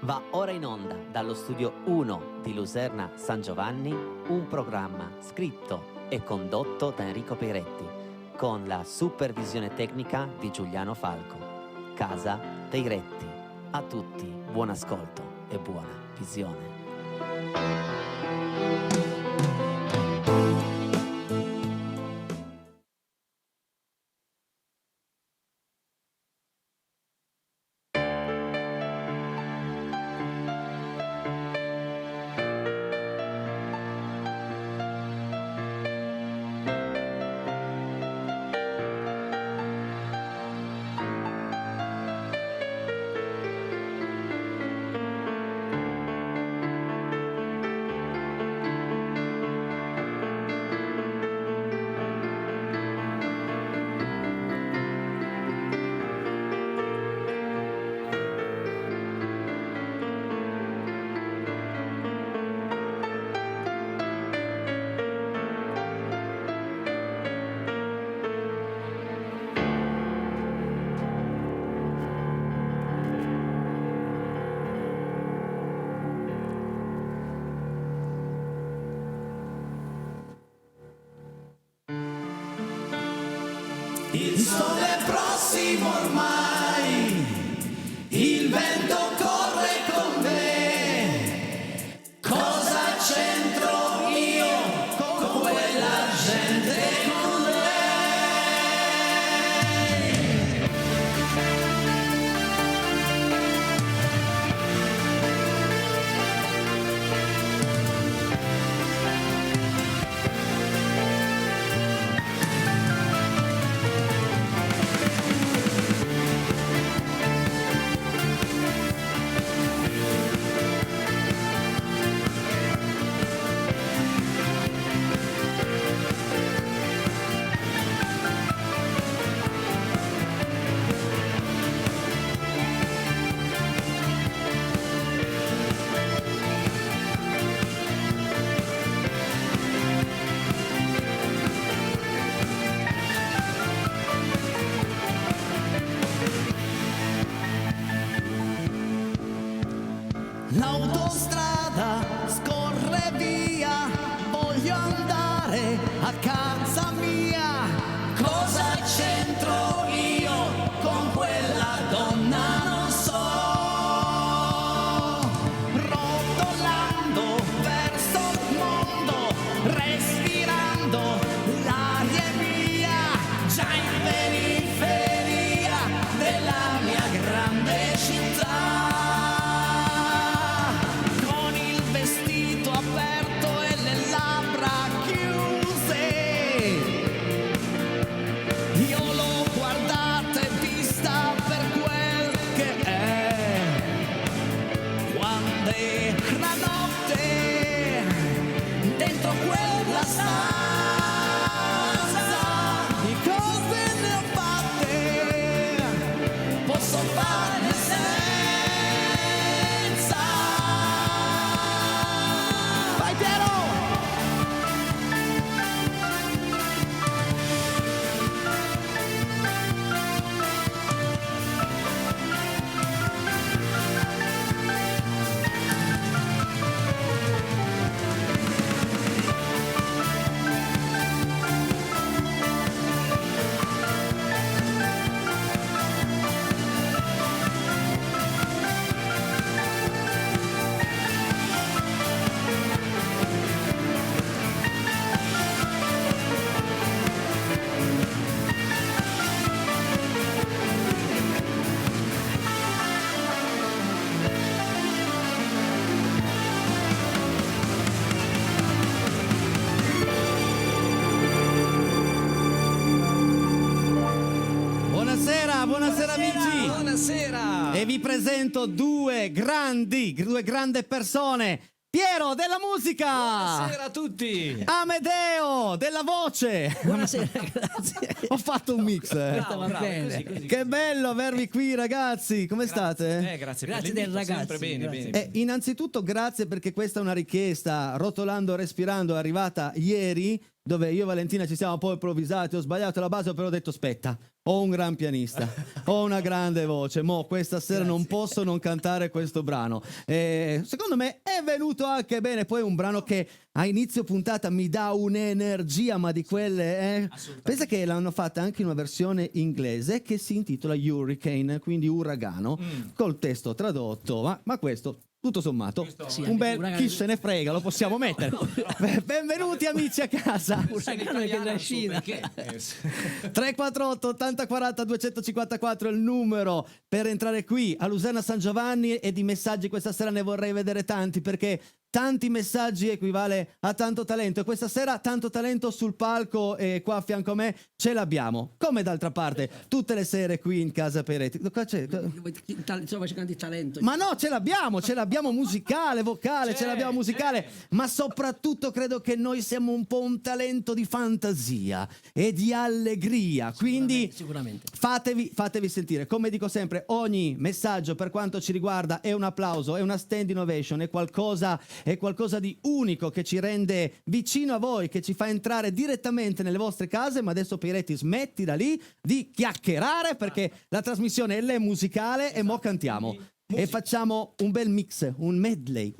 Va ora in onda dallo studio 1 di Luserna San Giovanni un programma scritto e condotto da Enrico Peretti con la supervisione tecnica di Giuliano Falco. Casa dei Retti. A tutti buon ascolto e buona visione. Il sole è prossimo ormai, il vento corre con me. Cosa c'entro io con quella gente con l'autostrada scorre via, voglio andare a casa mia. Cosa c'entro io con quella donna non so. Rotolando verso il mondo, respirando l'aria è mia, già in periferia della mia grande città. Aperto e le labbra chiuse, io l'ho guardata e vista per quel che è. Quando era notte dentro quella stanza, di cose ne ho fatte, posso farne senza. Buonasera amici. Buonasera. E vi presento due grandi persone. Piero della musica. Buonasera a tutti. Amedeo della voce. Buonasera, grazie. Ho fatto un mix. Stava bene. Così. Che bello avervi qui ragazzi. Come state? Grazie Grazie per del ragazzi. Sempre bene, Grazie. bene. Innanzitutto grazie perché questa è una richiesta, rotolando, respirando, è arrivata ieri, dove io e Valentina ci siamo poi improvvisati, ho sbagliato la base, però ho detto aspetta, o un gran pianista o una grande voce. Questa sera non posso non cantare questo brano. Secondo me è venuto anche bene. Poi è un brano che a inizio puntata mi dà un'energia, ma di quelle. Pensa che l'hanno fatta anche in una versione inglese che si intitola Hurricane, quindi uragano, col testo tradotto. Ma questo, tutto sommato, un bel chi se ne frega, lo possiamo mettere. Benvenuti amici a casa. Uragano che trascina. 348 80 40 254 è il numero per entrare qui a Luserna San Giovanni, e di messaggi questa sera ne vorrei vedere tanti, perché tanti messaggi equivale a tanto talento, e questa sera tanto talento sul palco, e qua a fianco a me ce l'abbiamo, come d'altra parte tutte le sere qui in casa Peretti. Qua c'è... Insomma, cercando di talento. Ma no, ce l'abbiamo musicale, vocale, ce l'abbiamo musicale, ma soprattutto credo che noi siamo un po' un talento di fantasia e di allegria, quindi Sicuramente. fatevi sentire. Come dico sempre, ogni messaggio per quanto ci riguarda è un applauso, è una stand ovation, è qualcosa di unico che ci rende vicino a voi, che ci fa entrare direttamente nelle vostre case. Ma adesso Piretti, smettila lì di chiacchierare, perché la trasmissione è musicale e mo cantiamo. E facciamo un bel mix, un medley.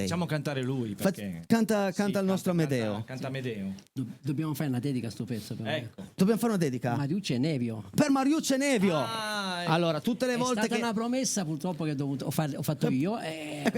Facciamo cantare lui, perché... Canta il nostro Amedeo. Canta Amedeo. Dobbiamo fare una dedica a sto pezzo. Però. Ecco. Dobbiamo fare una dedica? Mariucci e Nevio. Per Mariucci e Nevio. Ecco. Allora, tutte le È volte stata che... una promessa, purtroppo, che ho fatto io.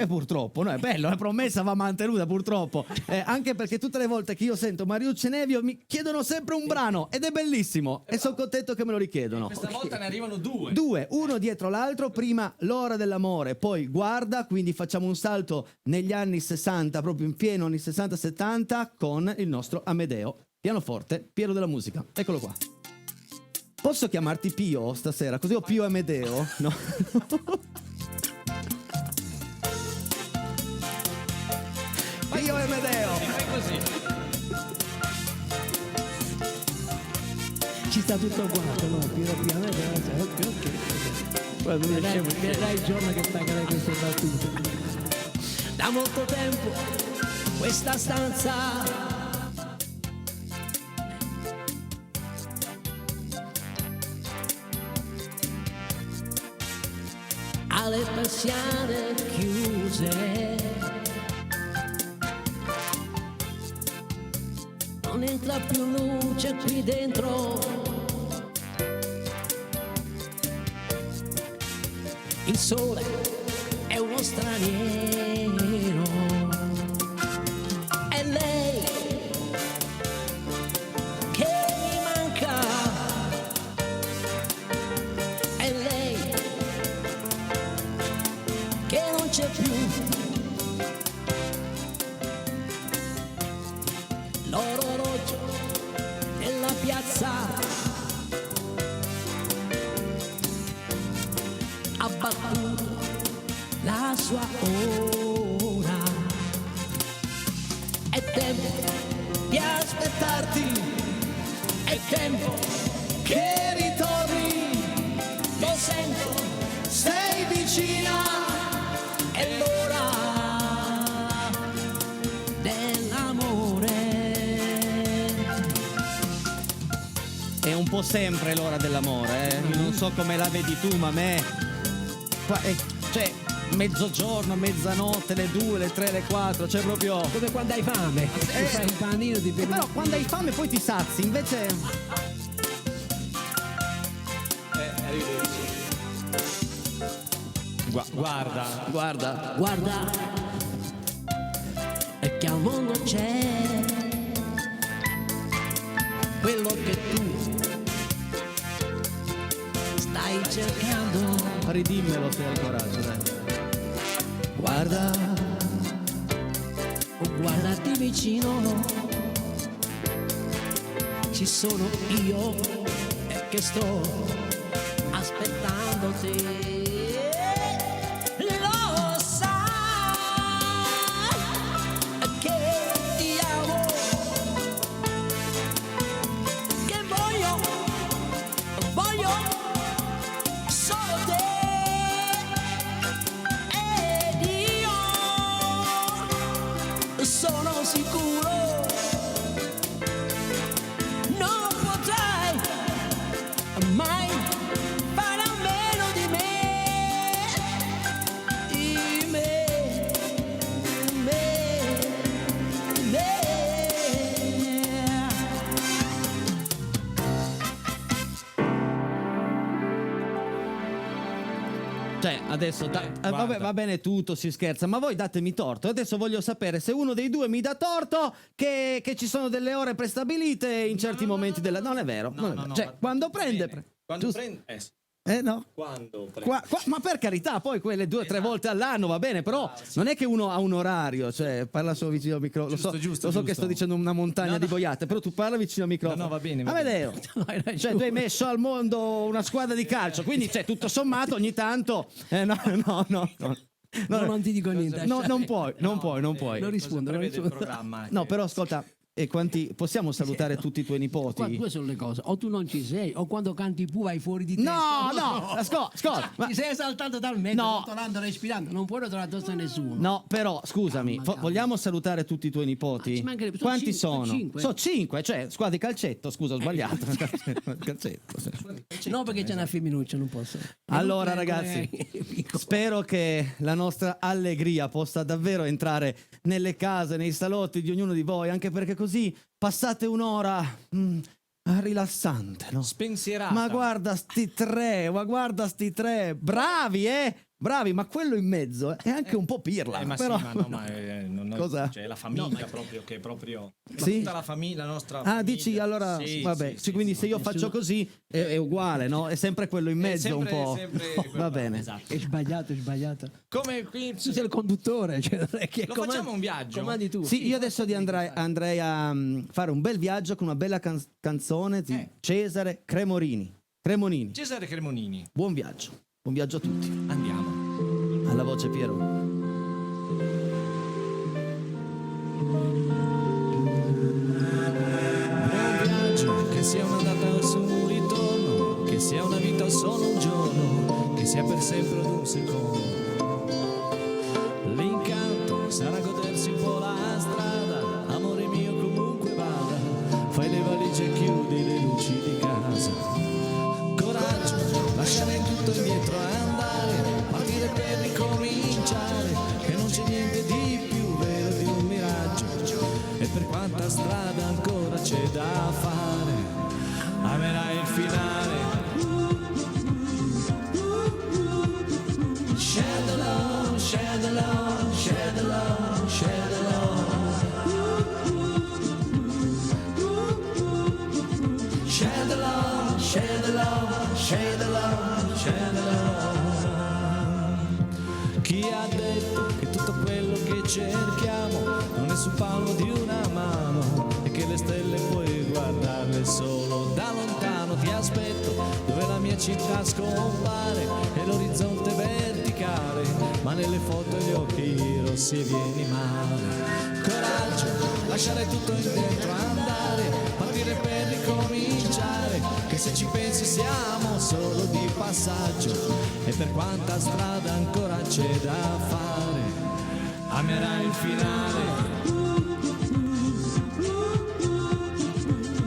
Purtroppo, no, è bello, la promessa va mantenuta, purtroppo. Anche perché tutte le volte che io sento Mariucci e Nevio mi chiedono sempre un brano, ed è bellissimo, e sono contento che me lo richiedono. Questa volta ne arrivano due. Uno dietro l'altro. Prima L'ora dell'amore, poi Guarda, quindi facciamo un salto negli anni 60, proprio in pieno anni 60-70, con il nostro Amedeo, pianoforte, Piero della musica. Eccolo qua. Posso chiamarti Pio stasera? Così ho Pio Amedeo? No? Pio Amedeo! Fai così. Ci sta tutto quanto, no? Piano. Ok. Vedrai il giorno che pagherai queste battute. Da molto tempo questa stanza ha le persiane chiuse, non entra più luce qui dentro. Il sole è uno straniero, è lei che mi manca, è lei che non c'è più. L'orologio nella piazza ha battuto la sua ora. È tempo di aspettarti, è tempo che ritorni, lo sento, sei vicina, è l'ora dell'amore. È un po' sempre l'ora dell'amore, eh? Io non so come la vedi tu, ma a me... Cioè, mezzogiorno, mezzanotte, le 2, le 3, le 4, cioè proprio... Come quando hai fame, ti fai il panino di Però quando hai fame poi ti sazi, invece... Arrivederci. Guarda. Guarda, è che al mondo c'è quello che tu stai cercando. Ridimmelo se hai il coraggio, dai. Guarda, guardati vicino, ci sono io che sto aspettandoti. Lo sai che ti amo, che voglio solo te. Sono sicuro non potrai mai di me, me. Cioè, adesso vabbè, guarda. va bene tutto, si scherza, ma voi datemi torto. Adesso voglio sapere se uno dei due mi dà torto che ci sono delle ore prestabilite in certi momenti della. Non è vero. non è vero. Cioè, quando prende. Quando giusto? prende. Sì. No. Quando prende. Ma per carità, poi quelle 2 o 3 volte all'anno va bene, però non è che uno ha un orario, cioè parla solo vicino al microfono. Giusto, lo so che giusto. sto dicendo una montagna di boiate, però tu parla vicino al microfono. No, va bene, va Amedeo, hai ragione. cioè tu hai messo al mondo una squadra di calcio, quindi cioè, tutto sommato ogni tanto no. Non ti dico niente. No, non puoi. Non rispondo. Cosa prevede il programma? No, però ascolta, e quanti possiamo salutare tutti i tuoi nipoti? Qua due sono le cose, o tu non ci sei, o quando canti tu vai fuori di testa. No, ascolta, ma- Ti sei esaltato talmente, No. rotolando, respirando, non puoi rotolare addosso a nessuno. No, però scusami, vogliamo salutare tutti i tuoi nipoti? ci mancherebbe, sono Quanti cinque, sono? sono cinque. Sono 5, cioè squadra di calcetto, scusa, ho sbagliato. Calcetto, sì. No, perché c'è una femminuccia, non posso. Allora È ragazzi, piccolo. spero che la nostra allegria possa davvero entrare nelle case, nei salotti di ognuno di voi, anche perché così passate un'ora rilassante, no? Spensierata. Ma guarda sti tre, bravi, bravi, ma quello in mezzo è anche un po' pirla. Ma però... sì, ma no, ma Cosa? Cioè, la famiglia proprio che è proprio Sì? tutta la famiglia, la nostra Ah, famiglia. dici allora, Sì, vabbè, sì, quindi sì, se io sì. faccio così è uguale, no? È sempre quello in mezzo sempre- un po'. sempre Va quello, bene. esatto. È sbagliato. Come qui Tu sei il conduttore, cioè non è che Lo facciamo un viaggio? comandi tu. Sì, io adesso andrei a fare un bel viaggio con una bella canzone di Cesare Cremonini. Cesare Cremonini. Buon viaggio a tutti. Andiamo. Alla voce Piero. Buon viaggio, che sia un'andata o su un ritorno, che sia una vita o solo un giorno, che sia per sempre o un secondo. L'incanto sarà godersi un po' la strada, amore mio comunque vada, fai le valigie e chiudi le luci di casa. Coraggio, lasciare tutto indietro e andare, partire per ricominciare, che non c'è niente di più vero di un miraggio, e per quanta strada ancora c'è da fare, amerai il finale. Shadow love, shadow love, shadow love, shadow love. Shadow love, shadow love, shadow love, shadow love. Chi ha detto che tutto quello che cerchiamo non è sul palmo di una mano e che le stelle puoi guardarle solo da lontano? Ti aspetto dove la mia città scompare e l'orizzonte verticale, ma nelle foto gli occhi rossi e vieni male. Coraggio, lasciare tutto indietro, andare, partire per ricominciare, che se ci pensi siamo solo di passaggio, e per quanta strada ancora c'è da fare, amerai il finale.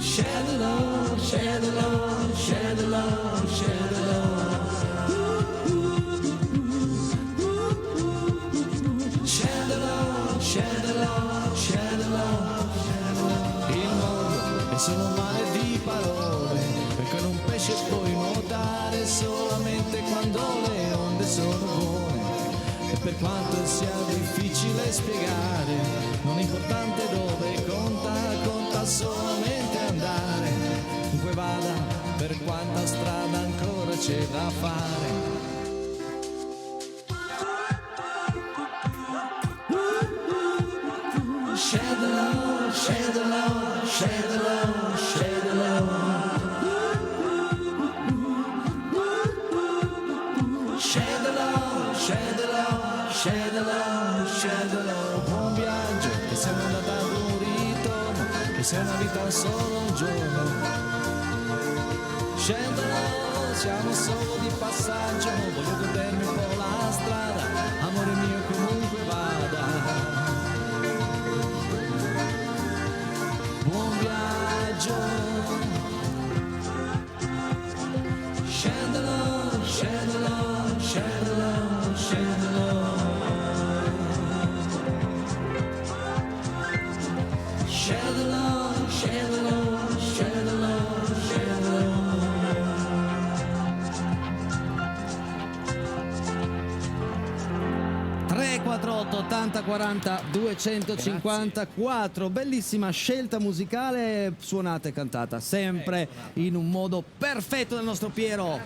Shadow love, shadow love, shadow love, shadow love. Shadow love, shadow love, shadow love. Il mondo è solo un mare di parole, perché un pesce puoi nuotare solamente quando le onde sono buone. E per quanto sia difficile spiegare, non è importante dove conta solamente andare. Dunque vada, per quanta strada ancora c'è da fare. Shadow love, shadow love, shadow love, shadow love. Shadow love, shadow love, shadow love, shadow love. Buon viaggio, che sia un'andata ad un ritorno, che sia una vita o solo un giorno. Shadow love, siamo solo di passaggio, voglio godermi un po' la strada, amore mio comunque vada. Buon viaggio. Shadow love, shadow love, shadow love, shadow love. 348 80 40 254. Bellissima scelta musicale, suonata e cantata sempre in un modo perfetto dal nostro Piero.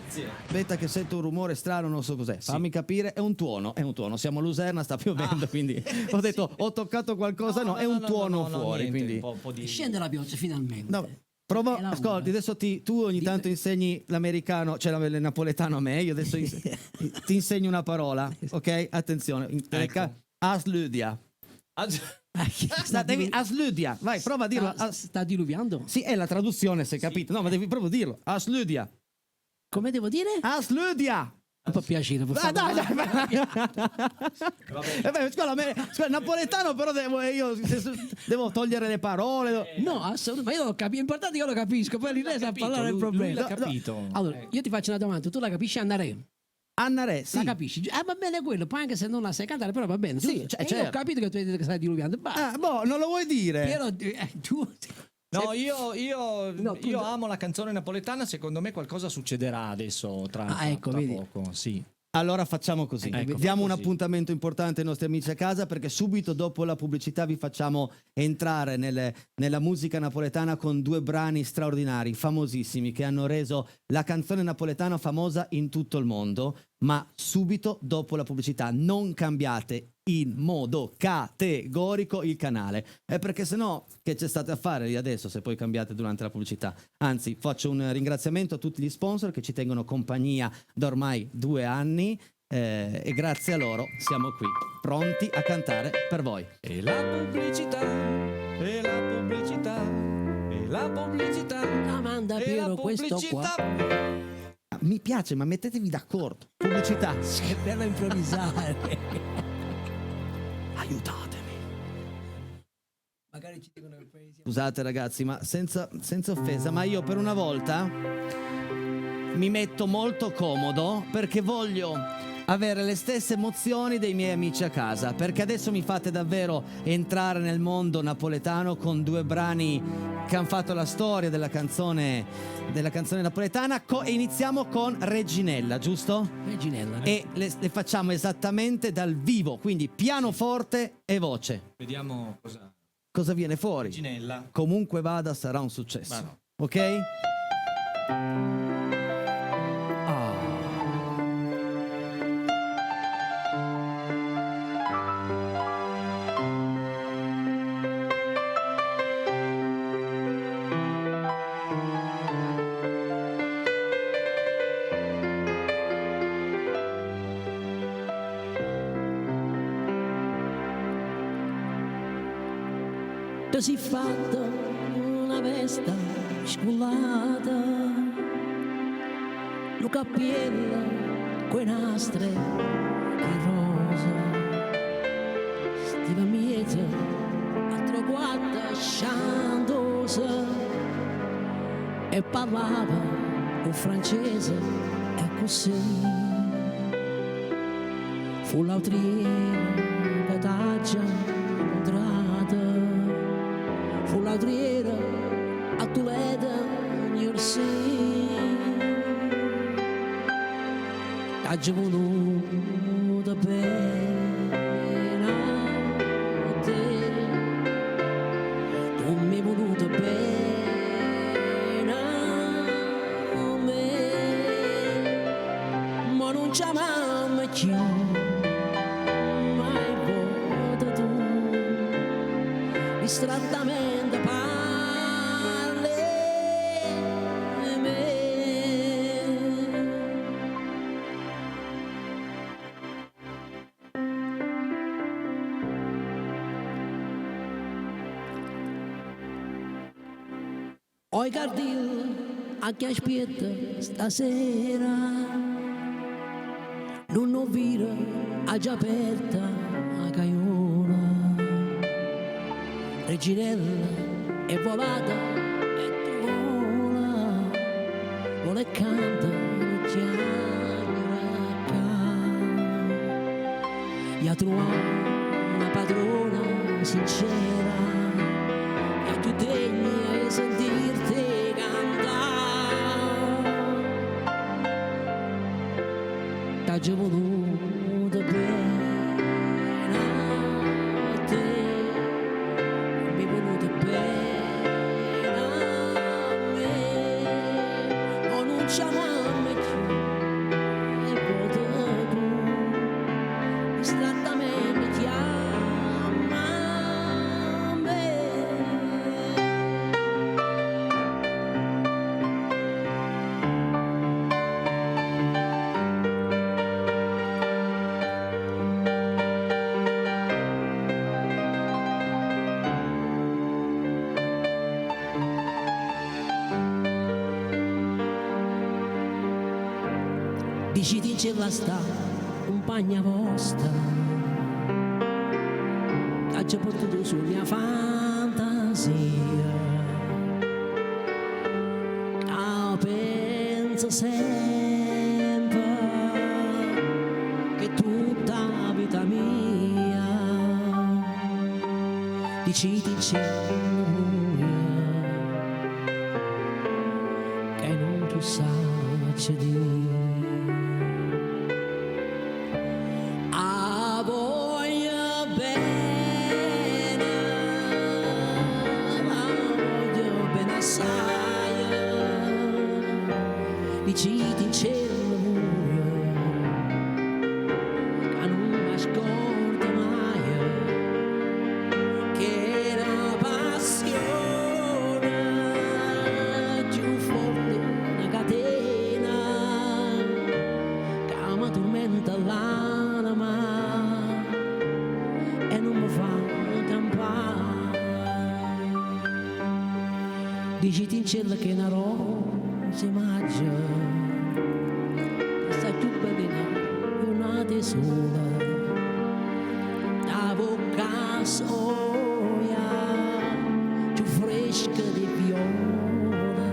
Aspetta che sento un rumore strano, non so cos'è. Fammi capire, è un tuono. Siamo a Luserna, sta piovendo, quindi ho detto ho toccato qualcosa, no, è un tuono fuori, niente, quindi un po' di... Scende la pioggia finalmente. no. Prova, È la ascolti, onda. adesso tu ogni tanto insegni l'americano, cioè il napoletano a me, io adesso ti insegno una parola, ok? Attenzione, Asludia. Asludia, vai, prova a dirlo. Sta diluviando? Sì, è la traduzione, se capito. No, ma devi proprio dirlo. Asludia. Come devo dire? Asludia. Un po' piacere, per Ah, favore. dai. Scusa, napoletano però devo togliere le parole. No, assolutamente, ma io lo capisco, l'importante è che io lo capisco, poi l'inglese a parlare è il problema. l'ha capito. Allora, io ti faccio una domanda, tu la capisci Annare? Anna Re, sì. La capisci? Va bene quello, poi anche se non la sai cantare, però va bene. Sì, giusto? cioè, E io ho certo. capito che tu hai detto che stai diluviando. Basta. Non lo vuoi dire? Piero, tu... No, io tu- amo la canzone napoletana, secondo me qualcosa succederà adesso tra ecco, vedi. poco, sì. Allora facciamo così, Ecco, diamo un così. appuntamento importante ai nostri amici a casa, perché subito dopo la pubblicità vi facciamo entrare nella musica napoletana con due brani straordinari, famosissimi, che hanno reso la canzone napoletana famosa in tutto il mondo, ma subito dopo la pubblicità. Non cambiate in modo categorico il canale, perché sennò che c'è state a fare lì adesso se poi cambiate durante la pubblicità? Anzi, faccio un ringraziamento a tutti gli sponsor che ci tengono compagnia da ormai 2 anni, e grazie a loro siamo qui pronti a cantare per voi. E la pubblicità, e la pubblicità, e la pubblicità. La manda e Piero la questo qua. Mi piace, ma mettetevi d'accordo. Pubblicità. Che bello improvvisare. Aiutatemi. Magari ci dicono che poi siamo... Scusate ragazzi, ma senza offesa, ma io per una volta mi metto molto comodo perché voglio avere le stesse emozioni dei miei amici a casa, perché adesso mi fate davvero entrare nel mondo napoletano con 2 brani che hanno fatto la storia della canzone napoletana, e iniziamo con Reginella, giusto? Reginella. E le facciamo esattamente dal vivo, quindi pianoforte e voce. Vediamo Cosa viene fuori? Ginella. Comunque vada, sarà un successo. Ma no. Ok? Tu sei fatta una vesta scullata, lo cappiello, quei nastri di rosa, stiva miete, altro guarda sciandosa, e parlava un francese, e così, fu l'autriera che taggia contrada. Fu l'autriera a Toledo, New York City. Ha venuta bene a te, tu mi hai voluto bene a me, ma non ci amiamo più, mai vota tu. Distrattamente parli di me. Oi Cardillo, a chi aspetta stasera? Non ho vira, ha già aperta la caiola. Reginella è volata e tu vola e canta e ha trovato una padrona sincera e tu degni di sentirti cantare. T'ha già voluto bene distrattamente chiama me. Dici di ce la sta compagna vostra che ci ha portato sulla mia fantasia, che penso sempre che tutta la vita mia dici di ce che non tu sai dire. Dici in cielo che non mi ascolta mai, che la passione più forte una catena che mi tormenta l'anima e non mi fa campare. Dici in cielo che una rosa mangia più bella una tesola da bocca soia più fresca di viola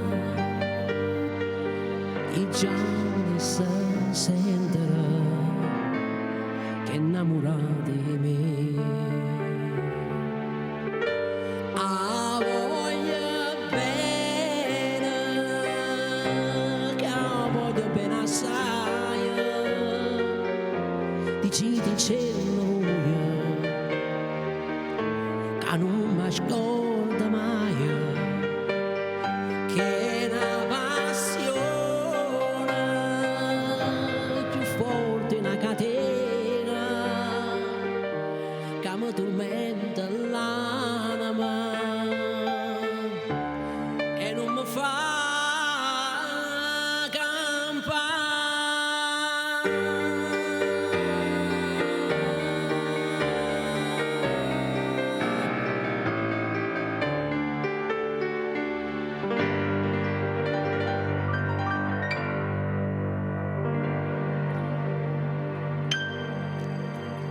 e già mi sa sentire che innamorata di me. Dici di cielo che non mi ascolta mai, che la passione più forte una catena che mi tormenta l'anima e non mi fa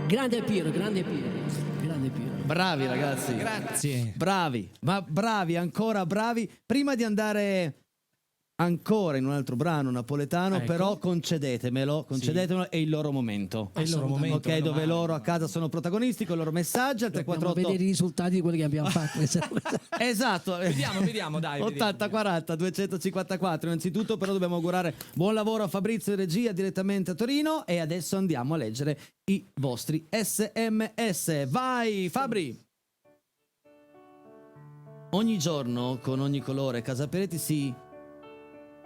grande Piero, grande Piero, grande Piero. Bravi ragazzi. Grazie. Bravi, ma bravi, ancora bravi. Prima di andare ancora in un altro brano napoletano, ecco. però concedetemelo, è il loro momento. È il loro momento. Ok, dove loro a casa sono protagonisti con i loro messaggi al Dobbiamo 348. vedere i risultati di quelli che abbiamo fatto. Esatto. Vediamo, dai. 80 40 254. Innanzitutto però dobbiamo augurare buon lavoro a Fabrizio in regia direttamente a Torino e adesso andiamo a leggere i vostri SMS. Vai Fabri. Ogni giorno con ogni colore Casa Peretti si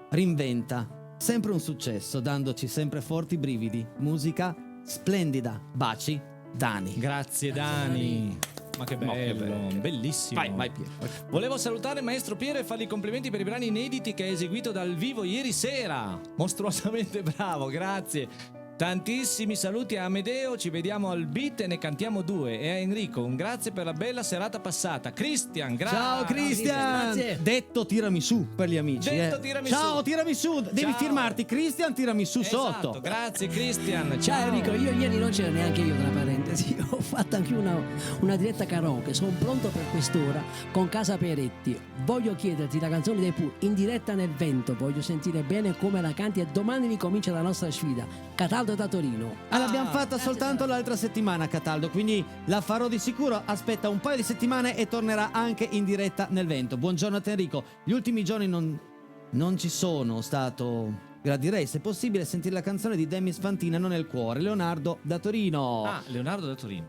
reinventa, sempre un successo, dandoci sempre forti brividi, musica splendida. Baci, Dani. Grazie Dani. Ma che bello, bellissimo. Vai Piero. Volevo salutare il maestro Piero e fargli complimenti per i brani inediti che ha eseguito dal vivo ieri sera. Mostruosamente bravo, grazie. Tantissimi saluti a Amedeo, ci vediamo al beat e ne cantiamo 2. E a Enrico, un grazie per la bella serata passata. Cristian, grazie. Ciao Cristian. Grazie. Detto tiramisù per gli amici. Detto tiramisù. Ciao tiramisù. Devi Ciao. firmarti Cristian tiramisù Esatto, sotto. grazie Cristian. Ciao Ciao Enrico, io ieri non c'ero neanche io, tra parentesi, ho fatto anche una diretta karaoke, sono pronto per quest'ora con Casa Peretti. Voglio chiederti la canzone dei Pur in diretta nel vento, voglio sentire bene come la canti e domani ricomincia la nostra sfida. Cataldo da Torino. L'abbiamo fatta soltanto l'altra settimana Cataldo, quindi la farò di sicuro. Aspetta un paio di settimane e tornerà anche in diretta nel vento. Buongiorno a te Enrico. Gli ultimi giorni non ci sono stato. Gradirei se possibile sentire la canzone di Demis Fantina, Non nel cuore. Leonardo da Torino. Leonardo da Torino.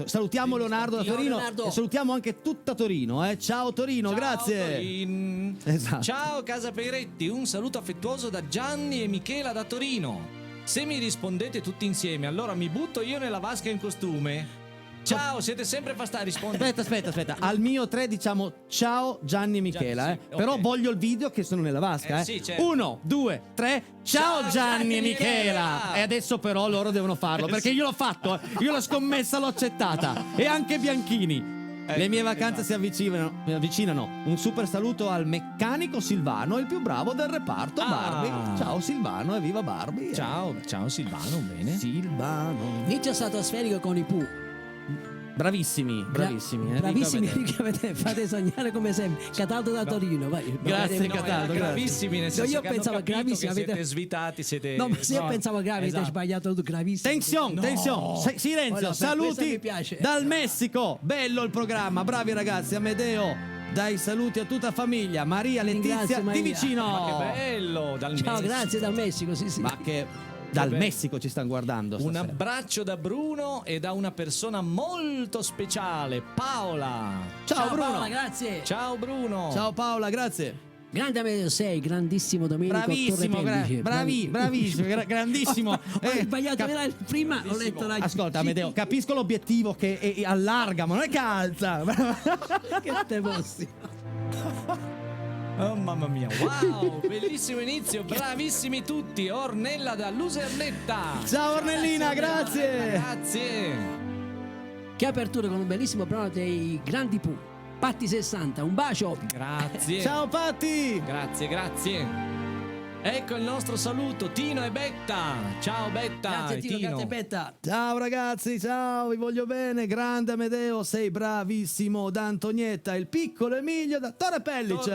Salutiamo Leonardo da Torino Leonardo. e salutiamo anche tutta Torino. Ciao Torino, Ciao, grazie. Torin. Esatto. Ciao Casa Peretti, un saluto affettuoso da Gianni e Michela da Torino. Se mi rispondete tutti insieme, allora mi butto io nella vasca in costume. Ciao, siete sempre fastati. Rispondi. Aspetta. Al mio 3 diciamo ciao Gianni e Michela, Sì, Però ok. voglio il video che sono nella vasca, Sì, certo. 1, 2, 3. Ciao Ciao, Gianni e Gianni e Michela. Michela. E adesso però loro devono farlo, perché io l'ho fatto, io la scommessa l'ho accettata. E anche Bianchini. Le mie vacanze si avvicinano. Un super saluto al meccanico Silvano, il più bravo del reparto Barbie. Ciao Silvano e viva Barbie. Ciao Silvano, bene. Silvano. Inizio stratosferico con i Pooh. Bravissimi. Bravissimi, che fate sognare come sempre. Cataldo da Torino, vai. Grazie, No, Cataldo, era grazie. gravissimi, nel senso io che hanno pensavo capito gravissimi, che siete avete- svitati, siete... No, ma se io No, pensavo grave, avete esatto. sbagliato tutto, gravissimo. Tensione. Silenzio. Allora, per questo Saluti mi piace. dal Messico. Bello il programma. Bravi ragazzi. Amedeo, dai saluti a tutta famiglia. Maria Letizia Ringrazio, Maria. di vicino. Ma che bello, dal Ciao, Messico. grazie dal Messico, sì. Ma che dal bello. Messico ci stanno guardando Un stasera. abbraccio da Bruno e da una persona molto speciale, Paola. Ciao Bruno. Paola, grazie. Ciao Bruno. Ciao Paola, grazie. Grande Amedeo 6, grandissimo Domenico Bravissimo, Torrepellice. bravissimo, grandissimo. Ho sbagliato, cap- era prima ho letto la Ascolta Amedeo, capisco l'obiettivo che allarga, ma non è che alza. che te mossi. Oh mamma mia, wow, bellissimo inizio, bravissimi tutti. Ornella da Lusernetta. Ciao Ornellina, grazie. Grazie. Che apertura con un bellissimo brano dei Grandi Pooh. Patti 60, un bacio. Grazie. Ciao Patti. Grazie. Ecco il nostro saluto, Tino e Betta. Ciao Betta. Grazie e Tino, grazie Betta. Ciao ragazzi, ciao, vi voglio bene. Grande Amedeo, sei bravissimo. Da Antonietta, il piccolo Emilio da Torre Pellice.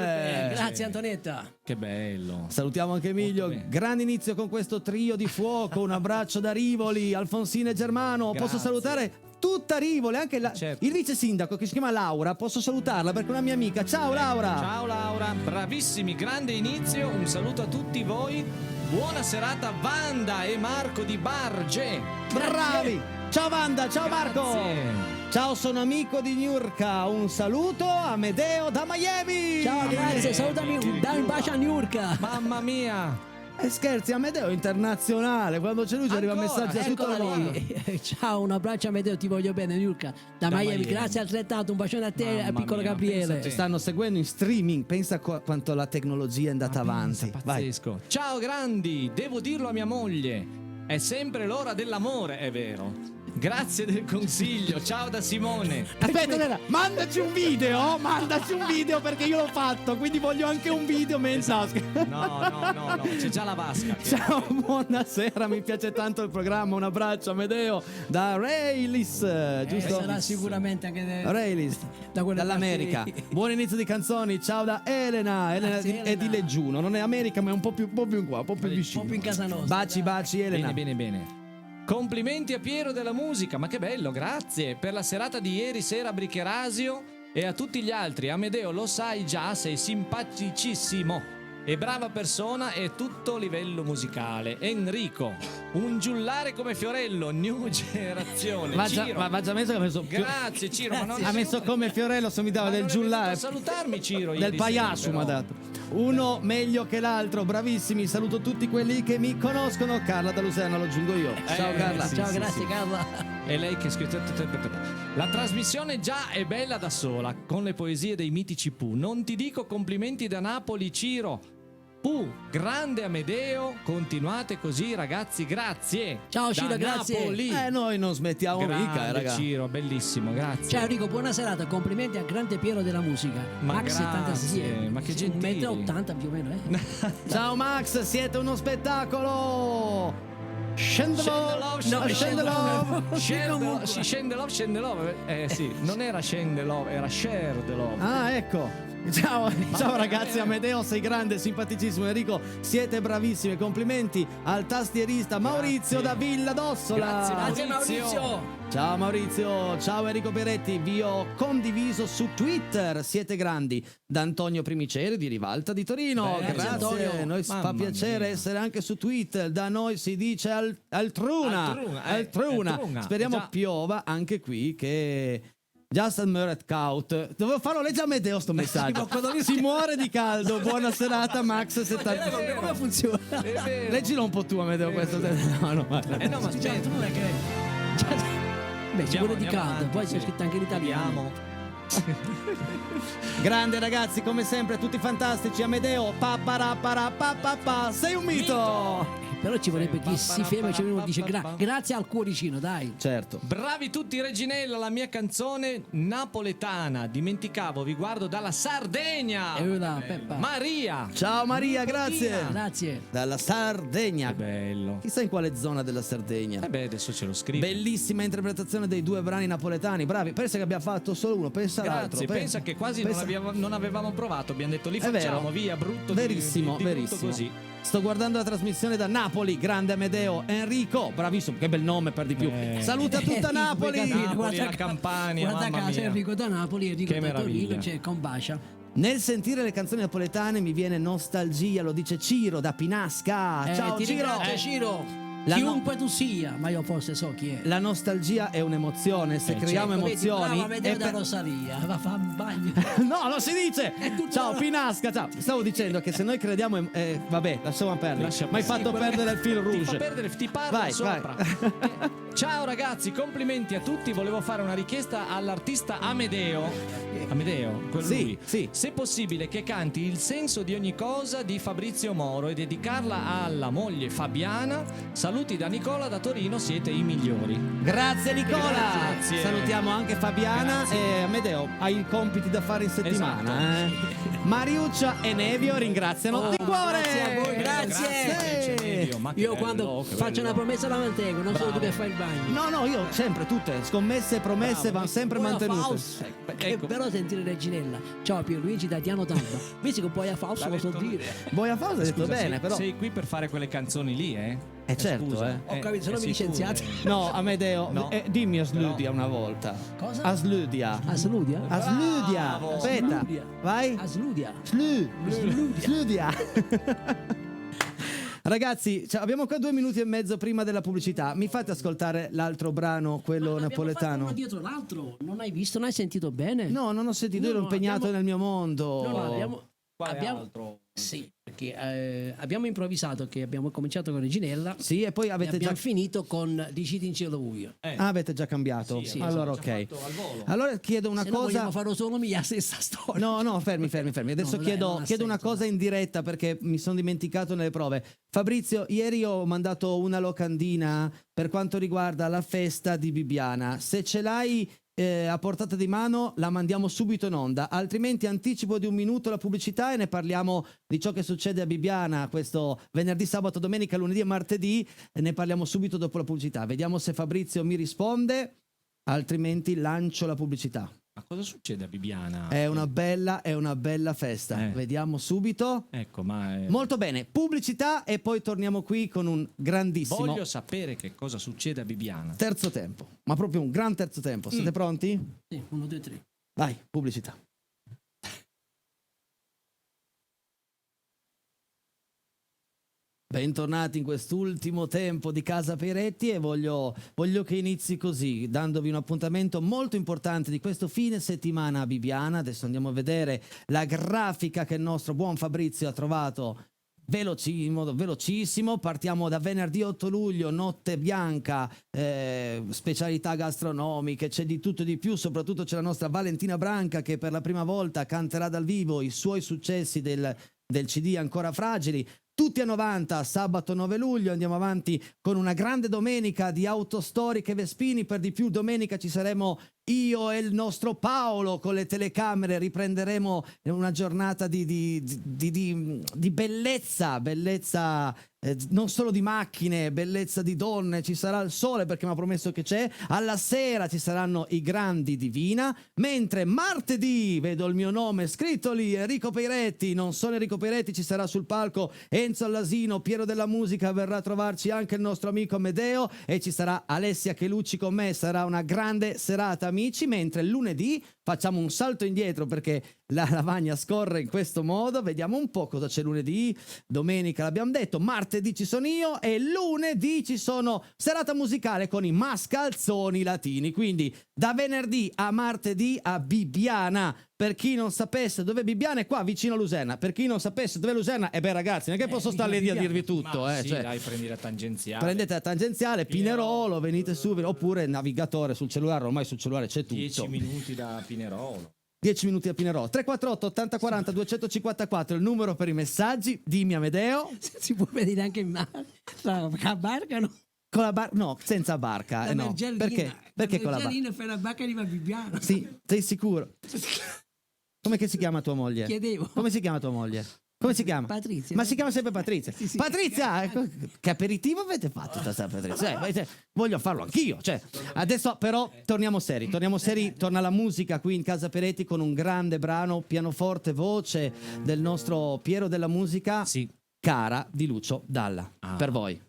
Grazie Antonietta. Che bello. Salutiamo anche Emilio, Molto bene. grande inizio con questo trio di fuoco, un abbraccio da Rivoli, Alfonsino e Germano. Posso Grazie. salutare tutta Rivoli, anche Certo. il vice sindaco che si chiama Laura, posso salutarla perché è una mia amica. Ciao Laura. Ciao Laura, bravissimi, grande inizio. Un saluto a tutti voi. Buona serata Wanda e Marco di Barge. Bravi. Ciao Wanda, ciao Marco. Grazie. Ciao, sono amico di Niurka. Un saluto a Amedeo da Miami. Ciao, grazie, salutami, dai un bacio a Niurka. Mamma mia. Scherzi, Amedeo è internazionale. Quando c'è lui ci arriva Ancora? messaggi da tutto il Eccola mondo. lì. Ciao, un abbraccio a Amedeo, ti voglio bene Niurka. Da Miami, Miami. grazie altrettanto, un bacione a te e al Mamma piccolo mia, Gabriele. pensa Ci te. stanno seguendo in streaming. Pensa quanto la tecnologia è andata avanti. Vai. Pazzesco. Ciao grandi, devo dirlo a mia moglie. È sempre l'ora dell'amore, è vero. Grazie del consiglio. Ciao da Simone. Aspetta, mandaci un video perché io l'ho fatto, quindi voglio anche un video mensa. No, c'è già la vasca. Ciao, buonasera, mi piace tanto il programma, un abbraccio Amedeo da Raylis, giusto? Sarà sicuramente anche Raylis, da quelle dall'America. parti lì. Buon inizio di canzoni, ciao da Elena Grazie, è di Elena. Leggiuno, non è America ma è un po' più in qua, un po' più vicino. un po' più in casa nostra. Baci Elena. Bene. Complimenti a Piero della musica, ma che bello, grazie per la serata di ieri sera a Bricherasio e a tutti gli altri. Amedeo, lo sai già, sei simpaticissimo e brava persona e tutto livello musicale. Enrico, un giullare come Fiorello, new generazione. Va Ciro, già messo che ha messo grazie Ciro, ma non ha messo come Fiorello, somigliava del giullare. a salutarmi Ciro Del ieri pagliaccio sera, mi ha però. dato. Uno meglio che l'altro, bravissimi. Saluto tutti quelli che mi conoscono. Carla da Luserna, lo aggiungo io. Ciao Carla. sì, Ciao, sì, grazie sì. Carla. E lei che ha scritto. La trasmissione già è bella da sola, con le poesie dei mitici Pooh. Non ti dico complimenti da Napoli, Ciro. Pooh, grande Amedeo, continuate così ragazzi, grazie. Ciao, Da Ciro, grazie. Napoli. Noi non smettiamo mica, Grande raga. Ciro, bellissimo, grazie. Ciao Enrico, buona serata, complimenti al grande Piero della musica. Ma Max grazie, 76. ma che Sì, gentili. 1,80 m più o meno, Ciao Max, siete uno spettacolo. Scendelò. Scendelò. Sì, non era Scendelò, era Scendelò. Ah, ecco. Ciao ragazzi, Amedeo sei grande, simpaticissimo. Enrico, siete bravissimi. Complimenti al tastierista Maurizio da Villa d'Ossola. Grazie, Maurizio. Ciao Maurizio, ciao Enrico Peretti, vi ho condiviso su Twitter, siete grandi. Da Antonio Primiceri di Rivalta di Torino, Beh, grazie, Antonio. noi fa Mamma piacere mia. essere anche su Twitter, da noi si dice Altruna. Altruna, Speriamo già. piova anche qui che Just admired Kaut. Dovevo farlo leggere a Medeo sto messaggio. Si muore di caldo. Buona serata Max 70. Come funziona? Leggilo un po' tu Amedeo questo. No, guarda. No, ma aspetta. Non è che... Beh, ci vuole di caldo, avanti, poi c'è scritto anche in italiano. Grande ragazzi, come sempre, tutti fantastici. Amedeo, sei un mito. Però ci vorrebbe chi si ferma e ci viene e dice grazie al cuoricino, dai. Certo. Bravi tutti Reginella, la mia canzone napoletana. Dimenticavo, vi guardo dalla Sardegna. Peppa. Maria. Ciao Maria, grazie. Grazie. Dalla Sardegna. Che bello. Chissà in quale zona della Sardegna. Adesso ce lo scrivo. Bellissima interpretazione dei due brani napoletani. Bravi. Pensa che abbiamo fatto solo uno. Pensa all'altro. Grazie, pensa che quasi non avevamo provato. Abbiamo detto li È vero. facciamo, via, brutto. Verissimo, di brutto verissimo. così. Sto guardando la trasmissione da Napoli, grande Amedeo, Enrico, bravissimo, che bel nome per di più. Saluta tutta Napoli. Napoli, la Campania, guarda mamma casa mia. Enrico da Napoli, Enrico Che da meraviglia. Torino, c'è Combacia. Nel sentire le canzoni napoletane mi viene nostalgia, lo dice Ciro da Pinasca. Ciao ti Ciro. ringrazio, Ciro. La Chiunque tu sia, ma io forse so chi è. La nostalgia è un'emozione, se creiamo emozioni. Brava, Medeo da Rosaria, va a fare un bagno. No, non si dice! Ciao Pinasca, ciao. Stavo dicendo che se noi crediamo vabbè, lasciamo perdere. Lascia Mi hai perdere. fatto perdere il fil Ti fa rouge. perdere, ti parla Vai, sopra. Ciao ragazzi, complimenti a tutti. Volevo fare una richiesta all'artista Amedeo. Amedeo, quello Sì, lui. sì. Se possibile che canti Il senso di ogni cosa di Fabrizio Moro e dedicarla alla moglie Fabiana. Saluti da Nicola da Torino, siete i migliori. Grazie Nicola. Grazie. Salutiamo anche Fabiana e Amedeo, hai i compiti da fare in settimana. Mariuccia e Nevio ringraziano di cuore. Grazie a voi, grazie. Nevio, ma che Io bello, quando che faccio bello. una promessa la mantengo, non solo tu che fai il bagno. No, io sempre tutte, scommesse e promesse vanno sempre Poi a mantenute. Faust, che ecco. però sentire Reginella. Ciao Pierluigi da Diano Talba. Visto che poi a Faust lo so dire. Boia Fausa hai detto Scusa, bene, sei, però. sei qui per fare quelle canzoni lì, eh? Certo, Scusa. Ho capito, sono gli scienziati. No, Amedeo, No. dimmi Asludia una volta. Cosa? Asludia. Asludia? Asludia. Bravo. Aspetta, Asludia. vai. Asludia. Sludia. Ragazzi, abbiamo ancora 2 minuti e mezzo prima della pubblicità. Mi fate ascoltare l'altro brano, quello napoletano? Uno dietro l'altro. Non hai visto, non hai sentito bene? No, non ho sentito, io ero No, impegnato abbiamo- nel mio mondo. No, Quale abbiamo altro? Sì, perché abbiamo improvvisato che abbiamo cominciato con Reginella Sì, e poi e avete già abbiamo finito con Diciti in cielo buio. avete già cambiato. Sì, allora, abbiamo già ok. fatto al volo. Allora chiedo una Se no cosa. vogliamo farlo solo la stessa storia. No, fermi. Adesso No, chiedo non ha una senso, cosa in diretta perché mi sono dimenticato nelle prove. Fabrizio, ieri ho mandato una locandina per quanto riguarda la festa di Bibbiana. Se ce l'hai a portata di mano la mandiamo subito in onda, altrimenti anticipo di 1 minuto la pubblicità e ne parliamo di ciò che succede a Bibbiana questo venerdì, sabato, domenica, lunedì e martedì, e ne parliamo subito dopo la pubblicità. Vediamo se Fabrizio mi risponde, altrimenti lancio la pubblicità. Ma cosa succede a Bibbiana? È una bella festa. Vediamo subito. Ecco, ma Molto bene, pubblicità e poi torniamo qui con un grandissimo voglio sapere che cosa succede a Bibbiana. terzo tempo, ma proprio un gran terzo tempo. Siete pronti? Sì, 1, 2, 3. Vai, pubblicità. Bentornati in quest'ultimo tempo di Casa Peretti e voglio che inizi così, dandovi un appuntamento molto importante di questo fine settimana a Bibbiana. Adesso andiamo a vedere la grafica che il nostro buon Fabrizio ha trovato in modo velocissimo. Partiamo da venerdì 8 luglio, notte bianca, specialità gastronomiche, c'è di tutto e di più, soprattutto c'è la nostra Valentina Branca che per la prima volta canterà dal vivo i suoi successi del CD Ancora Fragili. Tutti a 90, sabato 9 luglio, andiamo avanti con una grande domenica di autostoriche Vespini, per di più domenica ci saremo io e il nostro Paolo con le telecamere, riprenderemo una giornata di bellezza, non solo di macchine, bellezza di donne, ci sarà il sole perché mi ha promesso che c'è, alla sera ci saranno i grandi Divina, mentre martedì vedo il mio nome scritto lì, Enrico Peiretti, non solo Enrico Peiretti, ci sarà sul palco Enzo Allasino, Piero della Musica, verrà a trovarci anche il nostro amico Amedeo e ci sarà Alessia Chelucci con me, sarà una grande serata amici, mentre lunedì facciamo un salto indietro perché la lavagna scorre in questo modo. Vediamo un po' cosa c'è lunedì. Domenica l'abbiamo detto, martedì ci sono io e lunedì ci sono serata musicale con i Mascalzoni Latini. Quindi da venerdì a martedì a Bibbiana. Per chi non sapesse dove Bibbiana è, qua vicino a Luserna. Per chi non sapesse dove Luserna, ragazzi, non è che posso stare lì a dirvi tutto. Ma sì, cioè, dai, prendi la tangenziale. prendete la tangenziale, Pinerolo, venite su, oppure navigatore sul cellulare, ormai sul cellulare c'è tutto. 10 minuti da Pinerolo. 10 minuti a Pinerolo. 348 80 40 254 il numero per i messaggi. Dimmi, Amedeo. Si può vedere anche in mare. La barca no? Con la barca? No, senza barca. La No. Mergellina. Perché con la barca? Mergellina fai la barca e arriva a Bibbiana. Sì, sei sicuro? Come che si chiama tua moglie? Chiedevo. Come si chiama tua moglie? Come si chiama? Patrizia. Ma si chiama sempre Patrizia. Sì. Patrizia, che aperitivo avete fatto stasera, Patrizia? Voglio farlo anch'io. Cioè, adesso però torniamo seri. Torna la musica qui in Casa Peretti con un grande brano, pianoforte, voce del nostro Piero della musica. Sì. Cara di Lucio Dalla. Per voi.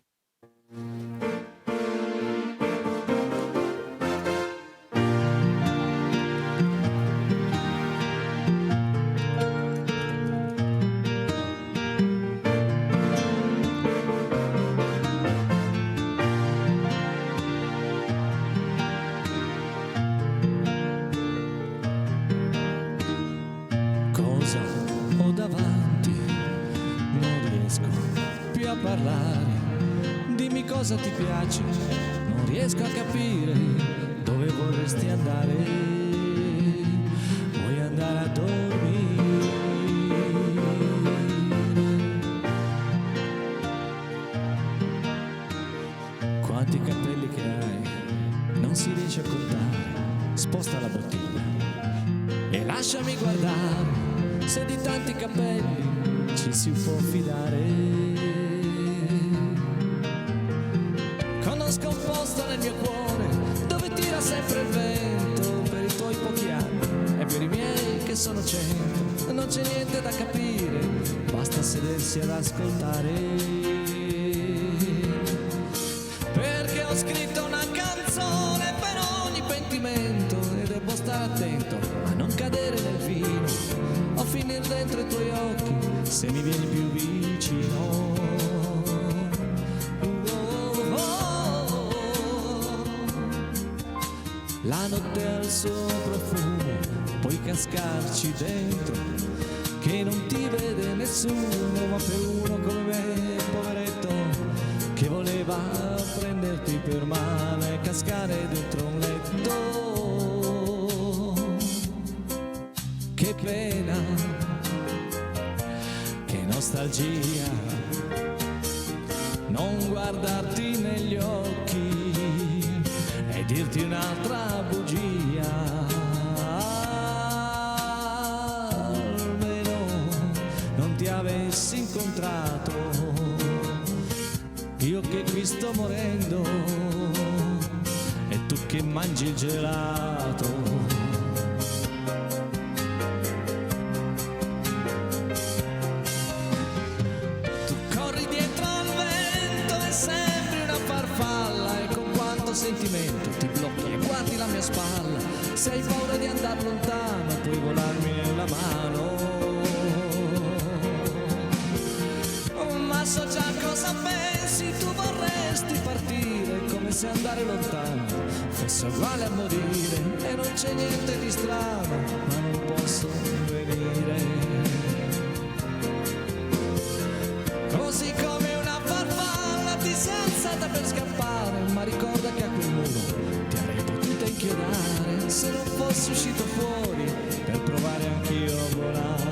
Cosa ho davanti? Non riesco più a parlare. Dimmi cosa ti piace. Non riesco a capire dove vorresti andare. Vuoi andare a dormire? Quanti capelli che hai, non si riesce a contare. Sposta la bottiglia e lasciami guardare se di tanti capelli ci si può fidare. Conosco un posto nel mio cuore dove tira sempre il vento per i tuoi pochi anni e per i miei che sono 100. Non c'è niente da capire, basta sedersi ad ascoltare. Perché ho scritto una canzone per ogni pentimento e devo stare attento a non cadere nel vino o finire dentro i tuoi occhi se mi vieni più vicino. La notte ha il suo profumo, puoi cascarci dentro, che non ti vede nessuno, ma per uno come me, poveretto, che voleva prenderti per mano e cascare dentro un letto. Che pena, che nostalgia, non guardarti negli occhi e dirti un'altra bugia. Almeno non ti avessi incontrato, io che qui sto morendo e tu che mangi il gelato. Sentimento ti blocchi e guardi la mia spalla, se hai paura di andare lontano puoi volarmi nella mano. Ma so già cosa pensi, tu vorresti partire come se andare lontano fosse uguale a morire, e non c'è niente di strano, ma non posso venire. Così come una farfalla ti sei alzata per scappare, ma ricorda che a quel muro ti avrei potuta inchiodare se non fossi uscito fuori per provare anch'io a volare.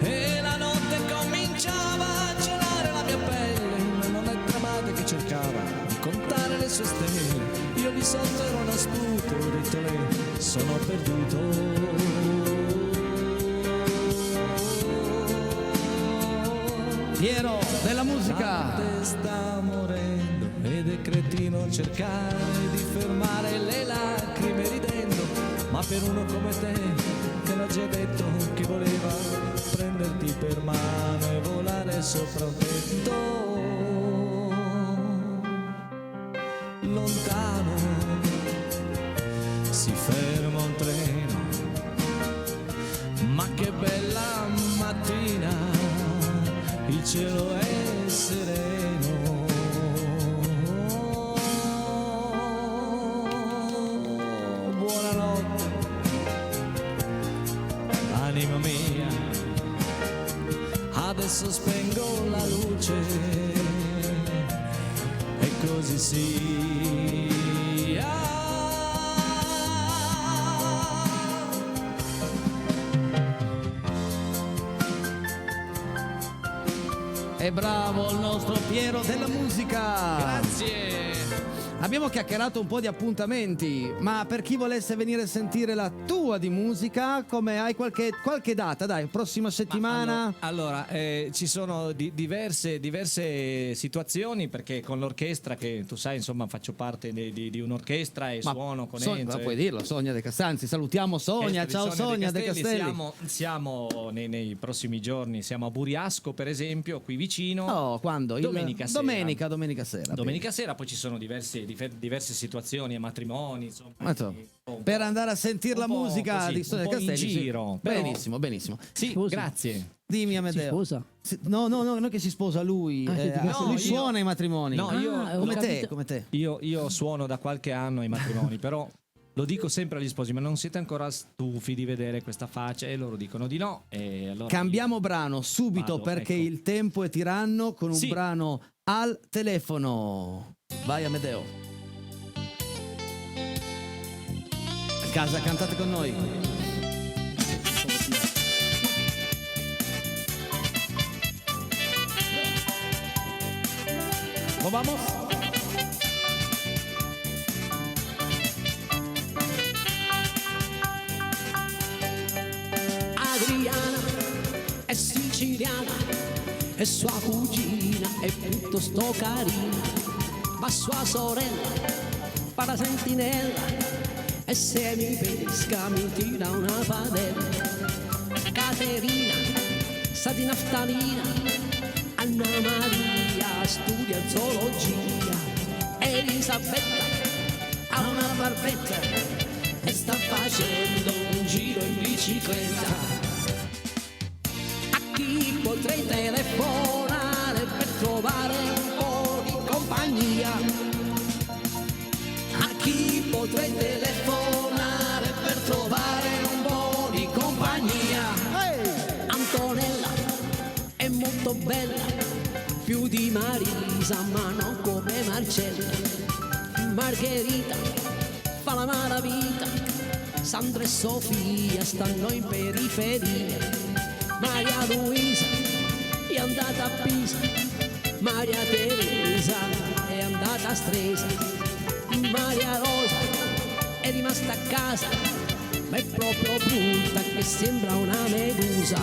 E la notte cominciava a gelare la mia pelle, ma non è tramate che cercava di contare le sue stelle. Io lì sotto ero uno sputo, ho detto lei, sono perduto. Piero della musica. La notte sta morendo ed è cretino cercare di fermare le lacrime ridendo, ma per uno come te che l'ha già detto che voleva prenderti per mano e volare sopra un tetto lontano, si ferma un treno, ma che bella mattina, il cielo è sereno. Buonanotte, anima mia, adesso spengo la luce e così sia. È bravo il nostro Piero della musica. Grazie. Abbiamo chiacchierato un po' di appuntamenti, ma per chi volesse venire a sentire la tua di musica, come hai qualche data? Dai, prossima settimana? Allora, ci sono diverse situazioni, perché con l'orchestra, che tu sai, insomma, faccio parte di un'orchestra e suono con Enzo. Puoi dirlo, Sonia De Castanzi. Salutiamo Sonia, ciao Sonia De Castelli. Siamo nei prossimi giorni, siamo a Buriasco, per esempio, qui vicino. Oh, quando? Domenica sera. Domenica sera. Domenica sera, poi ci sono diverse situazioni e matrimoni, insomma. Per andare a sentire la musica così, di Sonia un De po' in Castelli. giro, però- Benissimo. Sì, Scusa. grazie. Dimmi Si Amedeo. sposa? No, non è che si sposa lui. Lui suona i matrimoni. No, io- ho come te, capito. come te. Io suono da qualche anno ai matrimoni, però lo dico sempre agli sposi, ma non siete ancora stufi di vedere questa faccia? E loro dicono di no. E allora Cambiamo brano subito, Vado, perché ecco. il tempo è tiranno, con un Sì. brano al telefono. Vai Amedeo. A casa cantate con noi. Vamos. Adriana è siciliana e sua cugina è piuttosto carina, ma sua sorella fa la sentinella e se mi pesca mi tira una padella. Caterina sa di naftalina, Anna Maria studia zoologia, Elisabetta ha una barbetta e sta facendo un giro in bicicletta. A chi potrei telefonare per trovare un po' di compagnia? A chi potrei telefonare per trovare un po' di compagnia? Antonella è molto bella, più di Marisa ma non come Marcella. Margherita fa la malavita, Sandra e Sofia stanno in periferia. Maria Luisa è andata a Pisa, Maria Teresa è andata a Stresa, Maria Rosa è rimasta a casa, ma è proprio brutta che sembra una medusa.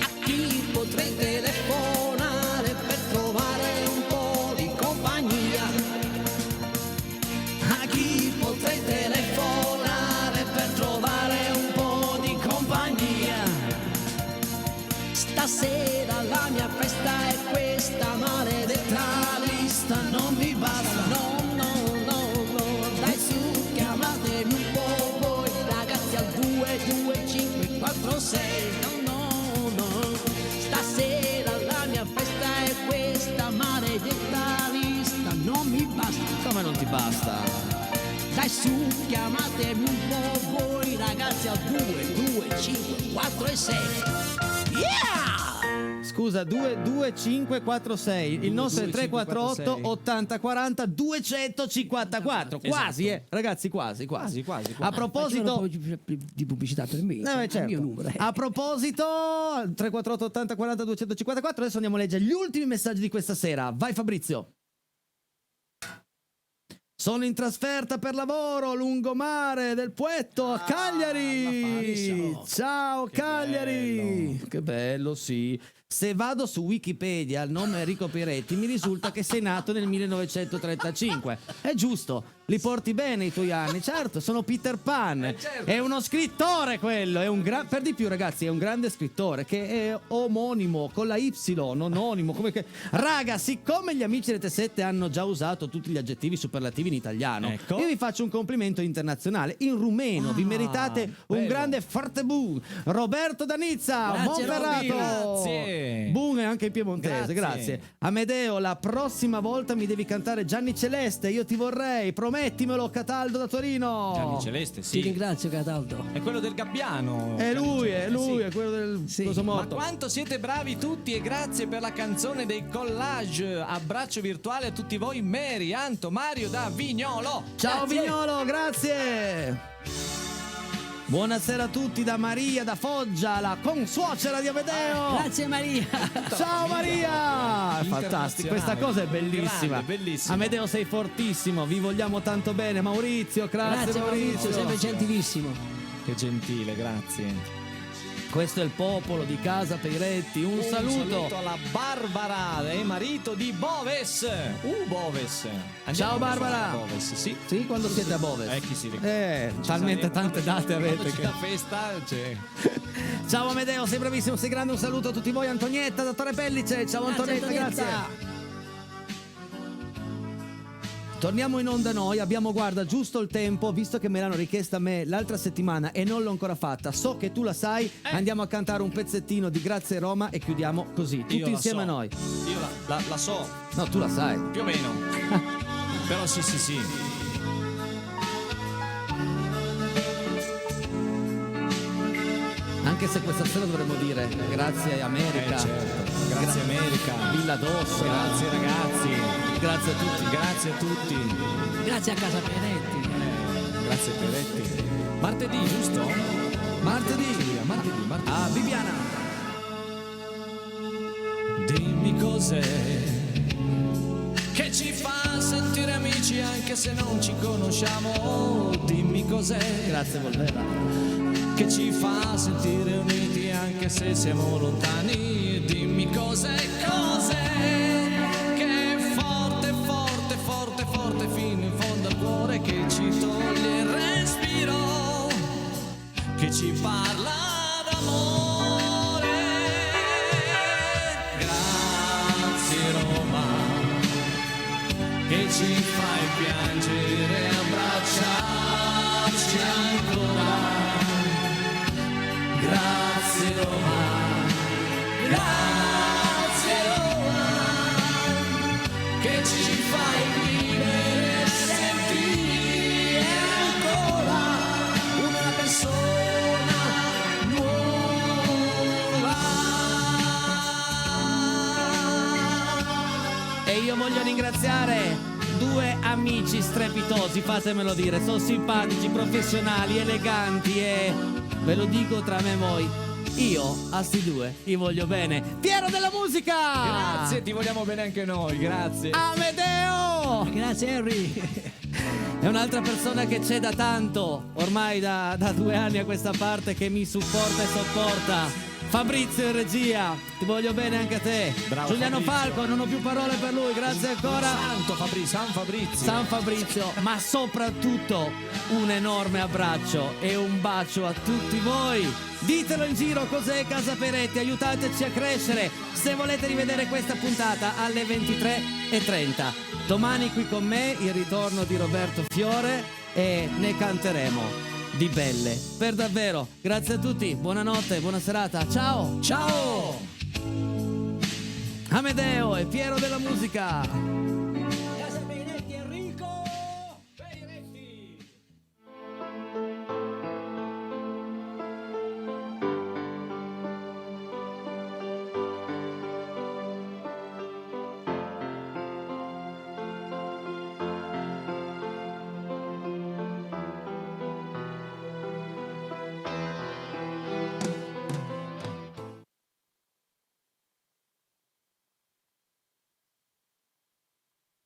A chi potrei telefonare per trovare un po' di compagnia? A chi potrei telefonare per trovare un po' di compagnia? Stasera la mia festa è questa, maledetta lista non mi basta. No, dai su, chiamatemi un po' voi ragazzi al 22546. No, stasera la mia festa è questa, maledetta lista non mi basta. Come non ti basta? Dai su, chiamatemi un po' voi ragazzi al 22546. Yeah! Scusa, 22546. Il nostro è 348 80 40 254. Quasi, ragazzi, quasi. Quasi. A proposito Facciamo un po' di pubblicità per me, certo. il mio numero. A proposito, 348 80 40 254. Adesso andiamo a leggere gli ultimi messaggi di questa sera. Vai Fabrizio. Sono in trasferta per lavoro lungomare del Puetto a Cagliari. la faccia. Ciao Che Cagliari. bello. Che bello, sì. Se vado su Wikipedia al nome Enrico Peretti mi risulta che sei nato nel 1935. È giusto, li porti bene i tuoi anni, certo, sono Peter Pan. Certo. È uno scrittore quello, è per di più ragazzi, è un grande scrittore che è omonimo con la Y, non onimo, come che... Raga, siccome gli amici Rete 7 hanno già usato tutti gli aggettivi superlativi in italiano, Ecco. io vi faccio un complimento internazionale in rumeno, vi meritate un bello. grande forte boom. Roberto da Nizza, Grazie, Monferrato. Grazie. Boom è anche in piemontese, Grazie. grazie. Amedeo, la prossima volta mi devi cantare Gianni Celeste, io ti vorrei, promettimelo, Cataldo da Torino. Gianni Celeste, Ti sì. ringrazio, Cataldo. È quello del Gabbiano. È lui, Gianni è lui, Celeste, è quello del Sì. coso Ma morto. quanto siete bravi tutti e grazie per la canzone dei collage. Abbraccio virtuale a tutti voi, Mary, Anto, Mario da Vignolo. Ciao Grazie. Vignolo, grazie. Buonasera a tutti da Maria da Foggia, la consuocera di Amedeo. Grazie Maria. Ciao Maria! È fantastico, Internazionale. questa cosa è bellissima. Grande, bellissima. Amedeo sei fortissimo, vi vogliamo tanto bene. Maurizio, grazie Maurizio. sempre gentilissimo. Che gentile, grazie. Questo è il popolo di Casa Peretti. Un saluto. alla Barbara, marito di Boves. Boves. Andiamo Ciao, Barbara. a Boves, sì. Sì, quando siete a Boves? Chi si ricorda? Talmente Ci saremo. tante date avete Quando c'è che... la festa c'è. Ciao Amedeo, sei bravissimo, sei grande. Un saluto a tutti voi. Antonietta da Torre Pellice. Ciao Antonietta, grazie. Torniamo in onda noi, abbiamo guarda giusto il tempo, visto che me l'hanno richiesta a me l'altra settimana e non l'ho ancora fatta, so che tu la sai, andiamo a cantare un pezzettino di Grazie Roma e chiudiamo così, tutti Io la insieme so. a noi. Io la so, No, tu la sai. più o meno. Però sì. Anche se questa sera dovremmo dire grazie America, Certo. Grazie America. Villa d'Osso, Grazie ragazzi. grazie a tutti. Grazie a tutti. Grazie a Casa Peretti. Grazie Peretti. Martedì, giusto? Martedì, Martedì. a Bibiana. Dimmi cos'è che ci fa sentire amici anche se non ci conosciamo. Dimmi cos'è Grazie Volvera. che ci fa sentire uniti anche se siamo lontani. Dimmi cos'è che è forte, forte, forte, forte fino in fondo al cuore, che ci toglie il respiro, che ci parla d'amore. Grazie Roma, che ci fai piangere e abbracciarci ancora. Grazie Roma, grazie Roma, che ci fai vivere e sentire ancora una persona nuova. E io voglio ringraziare due amici strepitosi, fatemelo dire, sono simpatici, professionali, eleganti e ve lo dico tra me e voi, io a sti due li voglio bene. Piero della musica! Grazie, ti vogliamo bene anche noi, grazie. Amedeo! Grazie Henry. È un'altra persona che c'è da tanto, ormai da 2 anni a questa parte, che mi supporta e sopporta. Fabrizio in regia, ti voglio bene anche a te. Bravo, Giuliano Fabrizio. Falco, non ho più parole per lui, grazie ancora. San Fabrizio. San Fabrizio, ma soprattutto un enorme abbraccio e un bacio a tutti voi. Ditelo in giro cos'è Casa Peretti, aiutateci a crescere. Se volete rivedere questa puntata alle 23:30. Domani qui con me il ritorno di Roberto Fiore e ne canteremo di belle. Per davvero, grazie a tutti, buonanotte, buona serata, ciao! Ciao! Amedeo e Piero della musica.